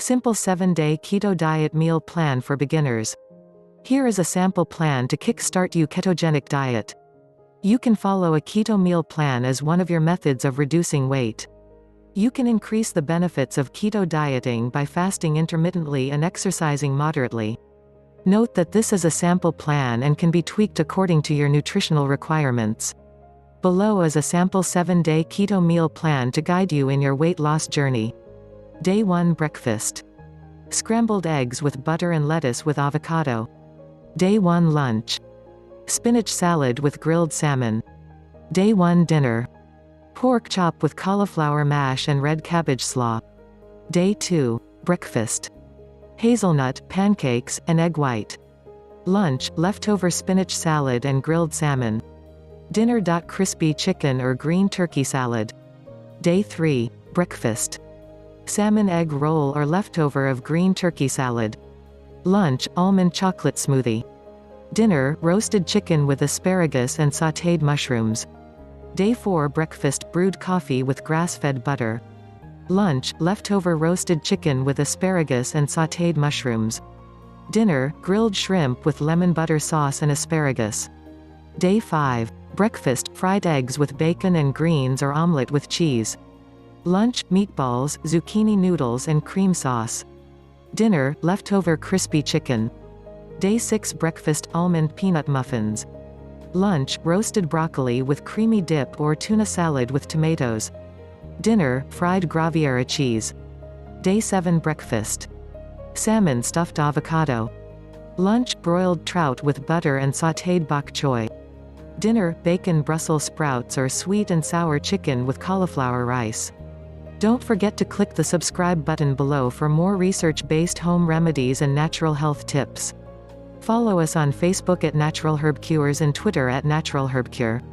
Simple 7-day keto diet meal plan for beginners. Here is a sample plan to kickstart your ketogenic diet. You can follow a keto meal plan as one of your methods of reducing weight. You can increase the benefits of keto dieting by fasting intermittently and exercising moderately. Note that this is a sample plan and can be tweaked according to your nutritional requirements. Below is a sample 7-day keto meal plan to guide you in your weight loss journey. Day 1 Breakfast. Scrambled eggs with butter and lettuce with avocado. Day 1 Lunch. Spinach salad with grilled salmon. Day 1 Dinner. Pork chop with cauliflower mash and red cabbage slaw. Day 2 Breakfast. Hazelnut, pancakes, and egg white. Lunch, leftover spinach salad and grilled salmon. Dinner.crispy chicken or green turkey salad. Day 3 Breakfast. Salmon egg roll or leftover of green turkey salad. Lunch, almond chocolate smoothie. Dinner, roasted chicken with asparagus and sautéed mushrooms. Day 4 Breakfast, brewed coffee with grass-fed butter. Lunch, leftover roasted chicken with asparagus and sautéed mushrooms. Dinner, grilled shrimp with lemon butter sauce and asparagus. Day 5 Breakfast, fried eggs with bacon and greens or omelet with cheese. Lunch, meatballs, zucchini noodles and cream sauce. Dinner, leftover crispy chicken. Day 6 Breakfast, almond peanut muffins. Lunch, roasted broccoli with creamy dip or tuna salad with tomatoes. Dinner, fried graviera cheese. Day 7 Breakfast. Salmon-stuffed avocado. Lunch, broiled trout with butter and sautéed bok choy. Dinner, bacon Brussels sprouts or sweet and sour chicken with cauliflower rice. Don't forget to click the subscribe button below for more research-based home remedies and natural health tips. Follow us on Facebook at Natural Herb Cures and Twitter at Natural Herb Cure.